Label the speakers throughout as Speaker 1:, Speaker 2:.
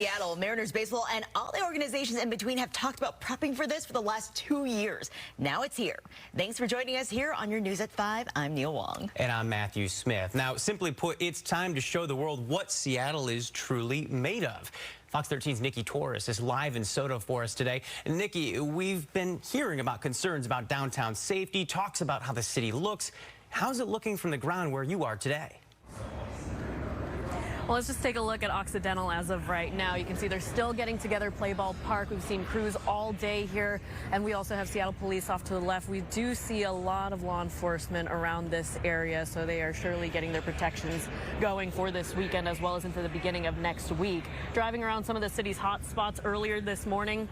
Speaker 1: Seattle Mariners baseball and all the organizations in between have talked about prepping for this for the last 2 years. Now it's here. Thanks for joining us here on your News at 5. I'm Neil Wong.
Speaker 2: And I'm Matthew Smith. Now, simply put, it's time to show the world what Seattle is truly made of. Fox 13's Nikki Torres is live in SoDo for us today. And Nikki, we've been hearing about concerns about downtown safety, talks about how the city looks. How's it looking from the ground where you are today?
Speaker 3: Well, let's just take a look at Occidental as of right now. You can see they're still getting together Play Ball Park. We've seen crews all day here, and we also have Seattle Police off to the left. We do see a lot of law enforcement around this area, so they are surely getting their protections going for this weekend as well as into the beginning of next week. Driving around some of the city's hot spots earlier this morning,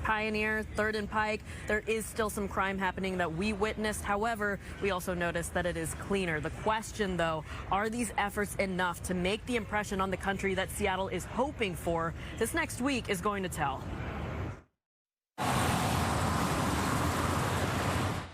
Speaker 3: Pioneer, 3rd and Pike, there is still some crime happening that we witnessed. However, we also noticed that it is cleaner. The question, though, are these efforts enough to make the impression on the country that Seattle is hoping for? This next week is going to tell.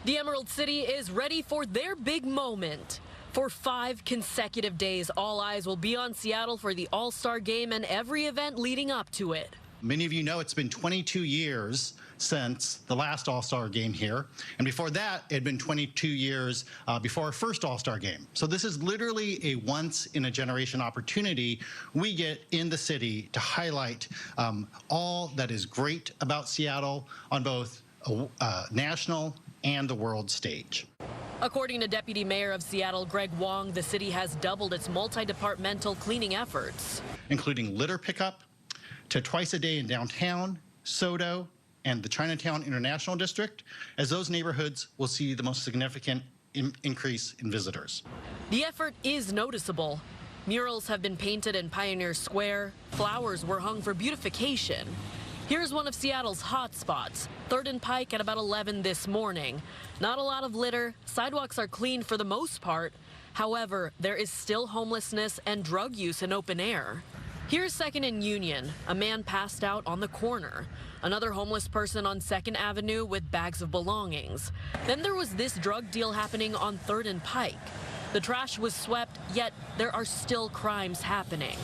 Speaker 3: The Emerald City is ready for their big moment. For 5 consecutive days, all eyes will be on Seattle for the All-Star Game and every event leading up to it.
Speaker 4: Many of you know it's been 22 years since the last All-Star Game here. And before that, it had been 22 years before our first All-Star Game. So this is literally a once-in-a-generation opportunity we get in the city to highlight all that is great about Seattle on both national and the world stage.
Speaker 3: According to Deputy Mayor of Seattle, Greg Wong, the city has doubled its multi-departmental cleaning efforts,
Speaker 4: including litter pickup, to twice a day in downtown, SoDo, and the Chinatown International District, as those neighborhoods will see the most significant increase in visitors.
Speaker 3: The effort is noticeable. Murals have been painted in Pioneer Square. Flowers were hung for beautification. Here's one of Seattle's hot spots, 3rd and Pike at about 11 this morning. Not a lot of litter. Sidewalks are clean for the most part. However, there is still homelessness and drug use in open air. Here's 2nd and Union. A man passed out on the corner. Another homeless person on 2nd Avenue with bags of belongings. Then there was this drug deal happening on 3rd and Pike. The trash was swept, yet there are still crimes happening.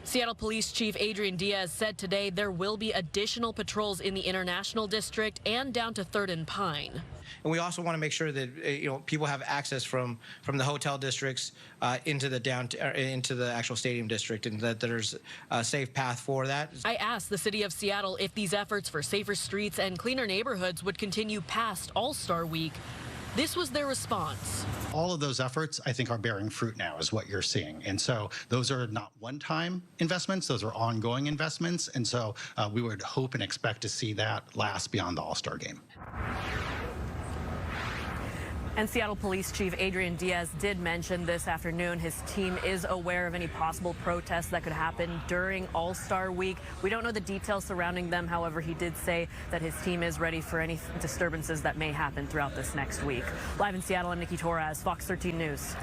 Speaker 3: Seattle Police Chief Adrian Diaz said today there will be additional patrols in the International District and down to 3rd and Pine.
Speaker 5: And we also want to make sure that people have access from the hotel districts into the actual stadium district, and that there's a safe path for that.
Speaker 3: I asked the city of Seattle if these efforts for safer streets and cleaner neighborhoods would continue past All-Star Week. This was their response.
Speaker 4: All of those efforts, I think, are bearing fruit now, is what you're seeing. And so those are not one-time investments. Those are ongoing investments. And so we would hope and expect to see that last beyond the All-Star Game.
Speaker 3: And Seattle Police Chief Adrian Diaz did mention this afternoon his team is aware of any possible protests that could happen during All-Star Week. We don't know the details surrounding them. However, he did say that his team is ready for any disturbances that may happen throughout this next week. Live in Seattle, I'm Nikki Torres, Fox 13 News.